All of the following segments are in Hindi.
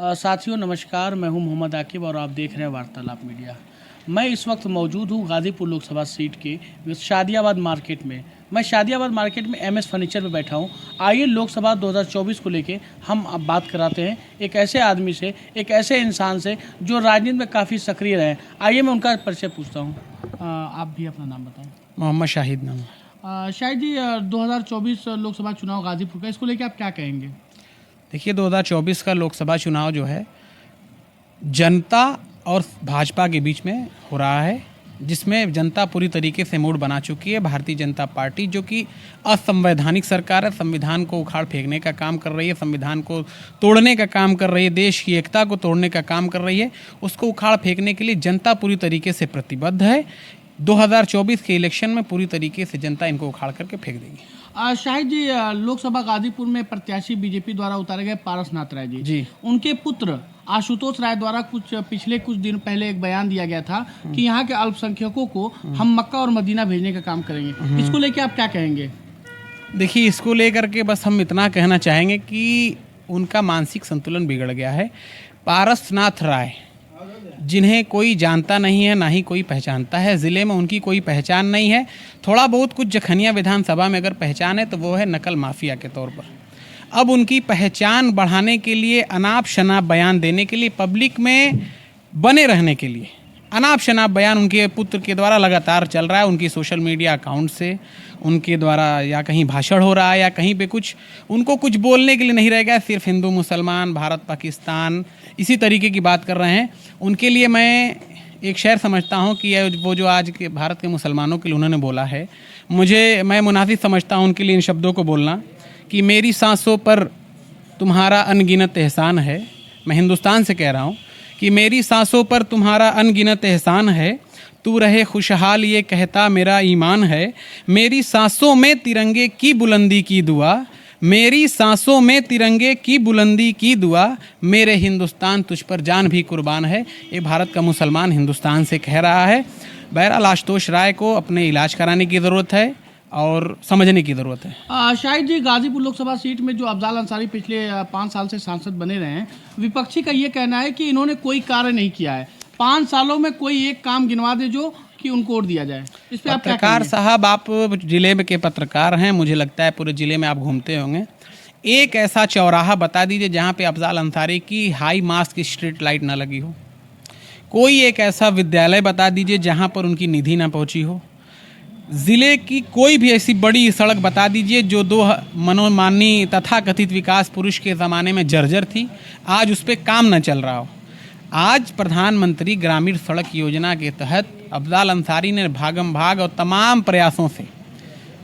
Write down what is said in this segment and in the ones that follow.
साथियों नमस्कार, मैं हूं मोहम्मद आकिब और आप देख रहे हैं वार्तालाप मीडिया। मैं इस वक्त मौजूद हूं गाज़ीपुर लोकसभा सीट के शादियाबाद मार्केट में। मैं शादियाबाद मार्केट में एमएस फर्नीचर में बैठा हूं। आइए लोकसभा 2024 को लेके हम अब बात कराते हैं एक ऐसे आदमी से, एक ऐसे इंसान से जो राजनीति में काफ़ी सक्रिय रहे। आइए मैं उनका परिचय पूछता हूँ। आप भी अपना नाम बताएँ। मोहम्मद शाहिद नाम। शाहिद जी, 2024 लोकसभा चुनाव गाज़ीपुर का, इसको लेके आप क्या कहेंगे? देखिए 2024 का लोकसभा चुनाव जो है जनता और भाजपा के बीच में हो रहा है, जिसमें जनता पूरी तरीके से मूड बना चुकी है। भारतीय जनता पार्टी जो कि असंवैधानिक सरकार है, संविधान को उखाड़ फेंकने का काम कर रही है, संविधान को तोड़ने का काम कर रही है, देश की एकता को तोड़ने का काम कर रही है, उसको उखाड़ फेंकने के लिए जनता पूरी तरीके से प्रतिबद्ध है। 2024 के इलेक्शन में पूरी तरीके से जनता इनको उखाड़ करके फेंक देगी। शाहिद जी, लोकसभा गाजीपुर में प्रत्याशी बीजेपी द्वारा उतारे गए पारसनाथ राय जी, उनके पुत्र आशुतोष राय द्वारा पिछले कुछ दिन पहले एक बयान दिया गया था कि यहाँ के अल्पसंख्यकों को हम मक्का और मदीना भेजने का काम करेंगे। इसको लेके आप क्या कहेंगे? देखिए, इसको लेकर के बस हम इतना कहना चाहेंगे कि उनका मानसिक संतुलन बिगड़ गया है। पारसनाथ राय जिन्हें कोई जानता नहीं है, ना ही कोई पहचानता है, ज़िले में उनकी कोई पहचान नहीं है। थोड़ा बहुत कुछ जखनिया विधानसभा में अगर पहचान है तो वो है नकल माफिया के तौर पर। अब उनकी पहचान बढ़ाने के लिए, अनाप शनाप बयान देने के लिए, पब्लिक में बने रहने के लिए अनाप शनाप बयान उनके पुत्र के द्वारा लगातार चल रहा है। उनकी सोशल मीडिया अकाउंट से उनके द्वारा या कहीं भाषण हो रहा है या कहीं पे कुछ उनको कुछ बोलने के लिए नहीं रह गया, सिर्फ हिंदू मुसलमान, भारत पाकिस्तान, इसी तरीके की बात कर रहे हैं। उनके लिए मैं एक शेर समझता हूँ कि वो जो आज के भारत के मुसलमानों के लिए उन्होंने बोला है, मैं मुनासिब समझता हूँ उनके लिए इन शब्दों को बोलना कि मेरी सांसों पर तुम्हारा अनगिनत एहसान है। मैं हिंदुस्तान से कह रहा हूँ कि मेरी सांसों पर तुम्हारा अनगिनत एहसान है, तू रहे खुशहाल ये कहता मेरा ईमान है। मेरी सांसों में तिरंगे की बुलंदी की दुआ, मेरी सांसों में तिरंगे की बुलंदी की दुआ, मेरे हिंदुस्तान तुझ पर जान भी कुर्बान है। ये भारत का मुसलमान हिंदुस्तान से कह रहा है। बहरहाल आशुतोष राय को अपने इलाज कराने की ज़रूरत है और समझने की ज़रूरत है। शाहिद जी, गाजीपुर लोकसभा सीट में जो अफजाल अंसारी पिछले 5 साल से सांसद बने रहे हैं, विपक्षी का ये कहना है कि इन्होंने कोई कार्य नहीं किया है। 5 सालों में कोई एक काम गिनवा दे जो कि उनको वोट दिया जाए। इस पे आप क्या पत्रकार साहब, आप जिले में के पत्रकार हैं, मुझे लगता है पूरे जिले में आप घूमते होंगे। एक ऐसा चौराहा बता दीजिए जहाँ पे अफजाल अंसारी की हाई मास्ट की स्ट्रीट लाइट ना लगी हो। कोई एक ऐसा विद्यालय बता दीजिए जहाँ पर उनकी निधि ना पहुँची हो। ज़िले की कोई भी ऐसी बड़ी सड़क बता दीजिए जो 2 मनोमानी तथाकथित विकास पुरुष के ज़माने में जर्जर थी, आज उस पर काम न चल रहा हो। आज प्रधानमंत्री ग्रामीण सड़क योजना के तहत अफजाल अंसारी ने भागम भाग और तमाम प्रयासों से,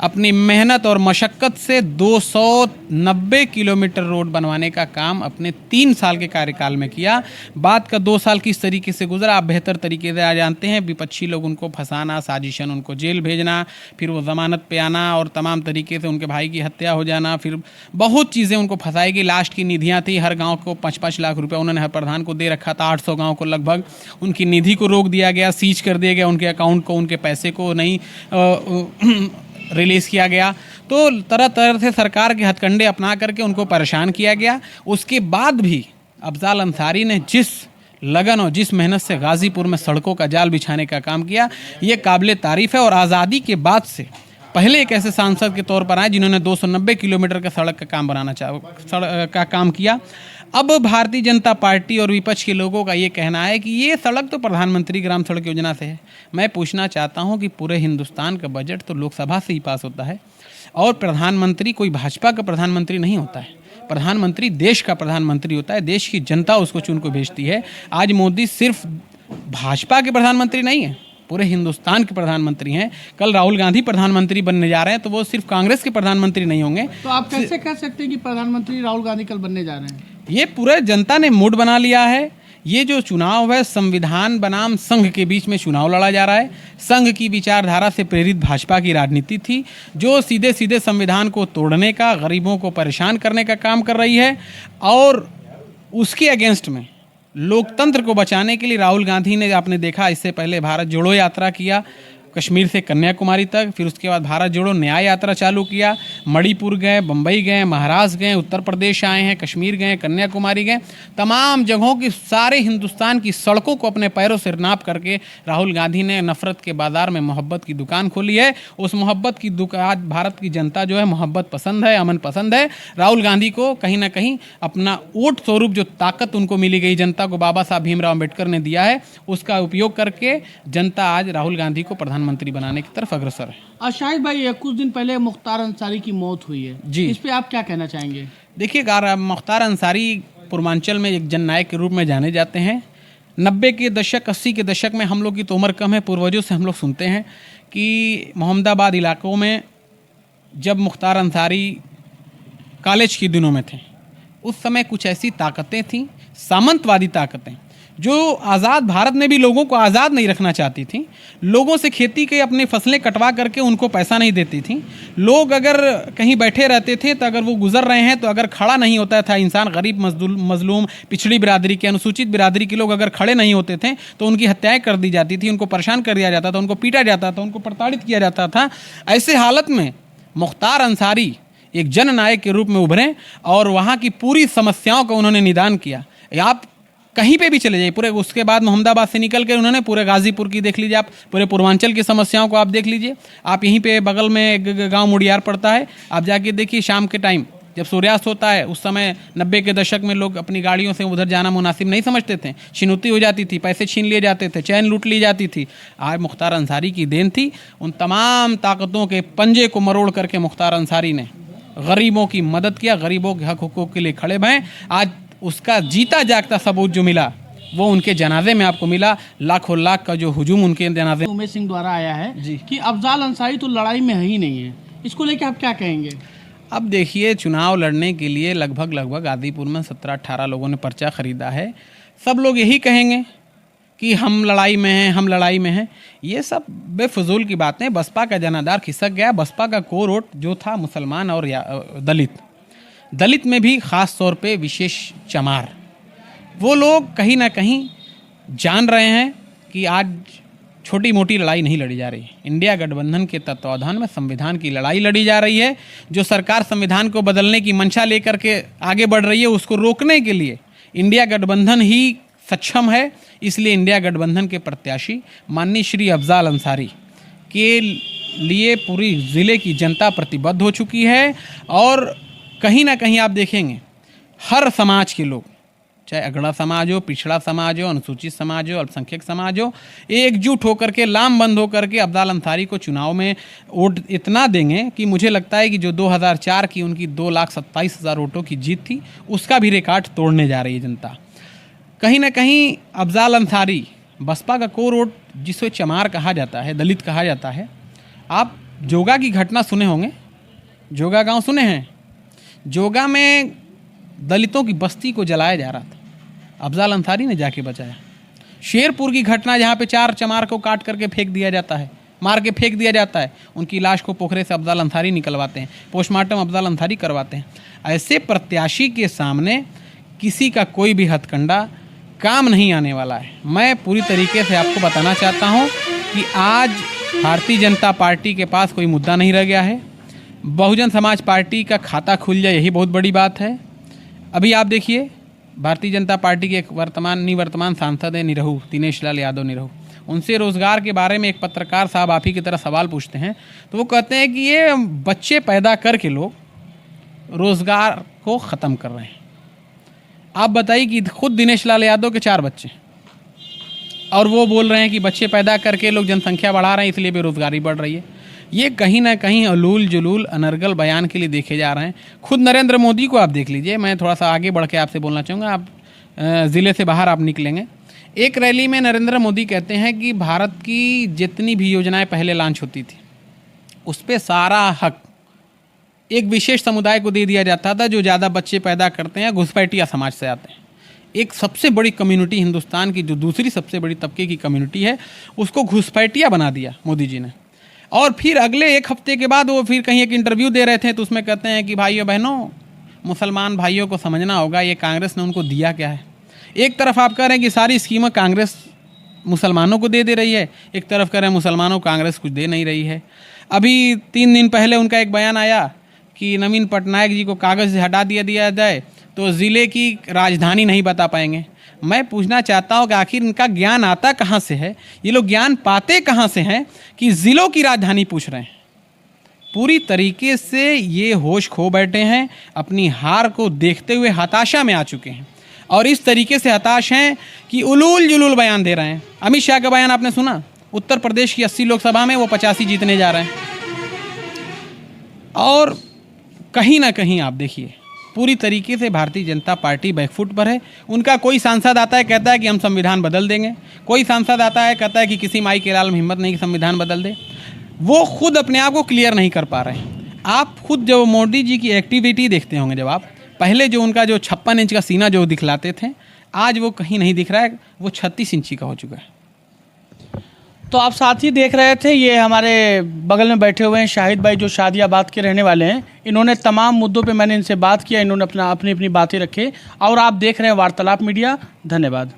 अपनी मेहनत और मशक्क़त से 290 किलोमीटर रोड बनवाने का काम अपने 3 साल के कार्यकाल में किया। बाद का 2 साल किस तरीके से गुजरा आप बेहतर तरीके से जानते हैं। विपक्षी लोग उनको फंसाना, साजिशन उनको जेल भेजना, फिर वो ज़मानत पे आना और तमाम तरीके से उनके भाई की हत्या हो जाना, फिर बहुत चीज़ें उनको फंसाएगी। लास्ट की निधियाँ थी, हर गाँव को 5-5 लाख रुपये उन्होंने हर प्रधान को दे रखा था। 800 गाँव को लगभग उनकी निधि को रोक दिया गया, सीज कर दिया गया, उनके अकाउंट को, उनके पैसे को नहीं रिलीज़ किया गया। तो तरह तरह से सरकार के हथकंडे अपना करके उनको परेशान किया गया। उसके बाद भी अफजाल अंसारी ने जिस लगन और जिस मेहनत से गाज़ीपुर में सड़कों का जाल बिछाने का काम किया, ये काबिल तारीफ़ है। और आज़ादी के बाद से पहले एक ऐसे सांसद के तौर पर आए जिन्होंने 290 किलोमीटर का सड़क का काम सड़क का काम किया। अब भारतीय जनता पार्टी और विपक्ष के लोगों का ये कहना है कि ये सड़क तो प्रधानमंत्री ग्राम सड़क योजना से है। मैं पूछना चाहता हूँ कि पूरे हिंदुस्तान का बजट तो लोकसभा से ही पास होता है और प्रधानमंत्री कोई भाजपा का प्रधानमंत्री नहीं होता है। प्रधानमंत्री देश का प्रधानमंत्री होता है, देश की जनता उसको चुन को भेजती है। आज मोदी सिर्फ भाजपा के प्रधानमंत्री नहीं है, पूरे हिंदुस्तान के प्रधानमंत्री हैं। कल राहुल गांधी प्रधानमंत्री बनने जा रहे हैं तो वो सिर्फ कांग्रेस के प्रधानमंत्री नहीं होंगे। तो आप कैसे कह सकते हैं कि प्रधानमंत्री राहुल गांधी कल बनने जा रहे हैं? ये पूरे जनता ने मूड बना लिया है। ये जो चुनाव है, संविधान बनाम संघ के बीच में चुनाव लड़ा जा रहा है। संघ की विचारधारा से प्रेरित भाजपा की राजनीति थी जो सीधे सीधे संविधान को तोड़ने का, गरीबों को परेशान करने का काम कर रही है। और उसके अगेंस्ट में लोकतंत्र को बचाने के लिए राहुल गांधी ने, आपने देखा इससे पहले भारत जोड़ो यात्रा किया, कश्मीर से कन्याकुमारी तक, फिर उसके बाद भारत जोड़ो न्याय यात्रा चालू किया, मणिपुर गए, बम्बई गए, महाराष्ट्र गए, उत्तर प्रदेश आए हैं, कश्मीर गए, कन्याकुमारी गए, तमाम जगहों की सारे हिंदुस्तान की सड़कों को अपने पैरों से नाप करके राहुल गांधी ने नफरत के बाजार में मोहब्बत की दुकान खोली है। उस मोहब्बत की दुकान, आज भारत की जनता जो है मोहब्बत पसंद है, अमन पसंद है। राहुल गांधी को कहीं ना कहीं अपना वोट स्वरूप जो ताकत उनको मिली गई, जनता को बाबा साहब भीमराव अम्बेडकर ने दिया है, उसका उपयोग करके जनता आज राहुल गांधी को प्रधानमंत्री बनाने की तरफ अग्रसर है। शाहिद भाई, कुछ दिन पहले मुख्तार अंसारी की मौत हुई है जी, इस पे आप क्या कहना चाहेंगे? देखिए, मुख्तार अंसारी पूर्वांचल में एक जननायक के रूप में जाने जाते हैं। 90 के दशक 80 के दशक में, हम लोग की तो उम्र कम है, पूर्वजों से हम लोग सुनते हैं कि मोहम्मदाबाद इलाकों में जब मुख्तार अंसारी कॉलेज के दिनों में थे, उस समय कुछ ऐसी ताकतें थीं, सामंतवादी ताकतें, जो आज़ाद भारत में भी लोगों को आज़ाद नहीं रखना चाहती थी। लोगों से खेती के अपनी फसलें कटवा करके उनको पैसा नहीं देती थी। लोग अगर कहीं बैठे रहते थे तो अगर वो गुजर रहे हैं तो अगर खड़ा नहीं होता था इंसान, गरीब मजलूम पिछड़ी बिरादरी के, अनुसूचित बिरादरी के लोग अगर खड़े नहीं होते थे तो उनकी हत्याएं कर दी जाती थी, उनको परेशान कर दिया जाता था, उनको पीटा जाता था, उनको प्रताड़ित किया जाता था। ऐसे हालत में मुख्तार अंसारी एक जननायक के रूप में उभरे और वहाँ की पूरी समस्याओं का उन्होंने निदान किया। आप कहीं पे भी चले जाइए, पूरे उसके बाद मोहम्मदाबाद से निकल कर उन्होंने पूरे गाजीपुर की देख लीजिए, आप पूरे पूर्वांचल की समस्याओं को आप देख लीजिए। आप यहीं पे बगल में एक गांव मुड़ियार पड़ता है, आप जाके देखिए शाम के टाइम जब सूर्यास्त होता है, उस समय 90 के दशक में लोग अपनी गाड़ियों से उधर जाना मुनासिब नहीं समझते थे, छिनौती हो जाती थी, पैसे छीन लिए जाते थे, चैन लूट ली जाती थी। आज मुख्तार अंसारी की देन थी। उन तमाम ताकतों के पंजे को मरोड़ करके मुख्तार अंसारी ने गरीबों की मदद किया, गरीबों के हक हुकूक के लिए खड़े भए। आज उसका जीता जागता सबूत जो मिला वो उनके जनाजे में आपको मिला। लाखों लाख का जो हुजूम उनके जनाजे उमेश सिंह द्वारा आया है जी कि अफजाल अंसारी तो लड़ाई में है ही नहीं है, इसको लेकर आप क्या कहेंगे? अब देखिए, चुनाव लड़ने के लिए लगभग गाजीपुर में 17-18 लोगों ने पर्चा खरीदा है। सब लोग यही कहेंगे कि हम लड़ाई में हैं, हम लड़ाई में हैं। ये सब बेफजूल की बातें। बसपा का जनाधार खिसक गया। बसपा का कोर वोट जो था मुसलमान और दलित में भी ख़ास तौर पे विशेष चमार, वो लोग कहीं ना कहीं जान रहे हैं कि आज छोटी मोटी लड़ाई नहीं लड़ी जा रही है। इंडिया गठबंधन के तत्वावधान में संविधान की लड़ाई लड़ी जा रही है। जो सरकार संविधान को बदलने की मंशा लेकर के आगे बढ़ रही है, उसको रोकने के लिए इंडिया गठबंधन ही सक्षम है। इसलिए इंडिया गठबंधन के प्रत्याशी माननीय श्री अफजाल अंसारी के लिए पूरी ज़िले की जनता प्रतिबद्ध हो चुकी है। और कहीं ना कहीं आप देखेंगे हर समाज के लोग, चाहे अगड़ा समाज हो, पिछड़ा समाज हो, अनुसूचित समाज हो, अल्पसंख्यक समाज हो, एकजुट होकर के लामबंद होकर के अफजाल अंसारी को चुनाव में वोट इतना देंगे कि मुझे लगता है कि जो 2004 की उनकी 2,27,000 वोटों की जीत थी, उसका भी रिकॉर्ड तोड़ने जा रही है जनता। कहीं ना कहीं अफजाल अंसारी बसपा का कोर वोट, जिसे चमार कहा जाता है, दलित कहा जाता है। आप जोगा की घटना सुने होंगे, जोगा गांव सुने हैं? जोगा में दलितों की बस्ती को जलाया जा रहा था, अफजाल अंसारी ने जाके बचाया। शेरपुर की घटना जहाँ पे 4 चमार को काट करके फेंक दिया जाता है, मार के फेंक दिया जाता है, उनकी लाश को पोखरे से अफजाल अंसारी निकलवाते हैं, पोस्टमार्टम अफजाल अंसारी करवाते हैं। ऐसे प्रत्याशी के सामने किसी का कोई भी हथकंडा काम नहीं आने वाला है। मैं पूरी तरीके से आपको बताना चाहता हूँ कि आज भारतीय जनता पार्टी के पास कोई मुद्दा नहीं रह गया है। बहुजन समाज पार्टी का खाता खुल जाए, यही बहुत बड़ी बात है। अभी आप देखिए, भारतीय जनता पार्टी के एक निवर्तमान सांसद है निरहू, दिनेश लाल यादव निरहू, उनसे रोज़गार के बारे में एक पत्रकार साहब आप ही की तरह सवाल पूछते हैं तो वो कहते हैं कि ये बच्चे पैदा करके लोग रोज़गार को ख़त्म कर रहे हैं। आप बताइए कि खुद दिनेश लाल यादव के 4 बच्चे, और वो बोल रहे हैं कि बच्चे पैदा करके लोग जनसंख्या बढ़ा रहे हैं, इसलिए बेरोज़गारी बढ़ रही है। ये कहीं ना कहीं अलूल जुलूल अनर्गल बयान के लिए देखे जा रहे हैं। खुद नरेंद्र मोदी को आप देख लीजिए। मैं थोड़ा सा आगे बढ़ के आपसे बोलना चाहूँगा। आप ज़िले से बाहर आप निकलेंगे, एक रैली में नरेंद्र मोदी कहते हैं कि भारत की जितनी भी योजनाएं पहले लॉन्च होती थी, उस पर सारा हक एक विशेष समुदाय को दे दिया जाता था, जो ज़्यादा बच्चे पैदा करते हैं, घुसपैठिया समाज से आते हैं। एक सबसे बड़ी कम्युनिटी हिंदुस्तान की, जो दूसरी सबसे बड़ी तबके की कम्युनिटी है, उसको घुसपैठिया बना दिया मोदी जी ने। और फिर अगले 1 हफ्ते के बाद वो फिर कहीं एक इंटरव्यू दे रहे थे, तो उसमें कहते हैं कि भाइयों बहनों, मुसलमान भाइयों को समझना होगा ये कांग्रेस ने उनको दिया क्या है। एक तरफ आप कह रहे हैं कि सारी स्कीमें कांग्रेस मुसलमानों को दे रही है, एक तरफ कह रहे हैं मुसलमानों को कांग्रेस कुछ दे नहीं रही है। अभी 3 दिन पहले उनका एक बयान आया कि नवीन पटनायक जी को कागज़ से हटा दिया जाए तो ज़िले की राजधानी नहीं बता पाएंगे। मैं पूछना चाहता हूँ कि आखिर इनका ज्ञान आता कहाँ से है, ये लोग ज्ञान पाते कहाँ से हैं कि ज़िलों की राजधानी पूछ रहे हैं। पूरी तरीके से ये होश खो बैठे हैं, अपनी हार को देखते हुए हताशा में आ चुके हैं और इस तरीके से हताश हैं कि उलूल जुलूल बयान दे रहे हैं। अमित शाह का बयान आपने सुना, उत्तर प्रदेश की 80 लोकसभा में वो 85 जीतने जा रहे हैं। और कहीं ना कहीं आप देखिए पूरी तरीके से भारतीय जनता पार्टी बैकफुट पर है। उनका कोई सांसद आता है कहता है कि हम संविधान बदल देंगे, कोई सांसद आता है कहता है कि किसी माई के लाल में हिम्मत नहीं कि संविधान बदल दे। वो खुद अपने आप को क्लियर नहीं कर पा रहे हैं। आप खुद जब मोदी जी की एक्टिविटी देखते होंगे, जब आप पहले जो उनका जो 56 इंच का सीना जो दिखलाते थे, आज वो कहीं नहीं दिख रहा है, वो 36 इंची का हो चुका है। तो आप साथ ही देख रहे थे, ये हमारे बगल में बैठे हुए हैं शाहिद भाई, जो शादियाबाद के रहने वाले हैं। इन्होंने तमाम मुद्दों पे मैंने इनसे बात किया, इन्होंने अपनी अपनी बातें रखे और आप देख रहे हैं वार्तालाप मीडिया। धन्यवाद।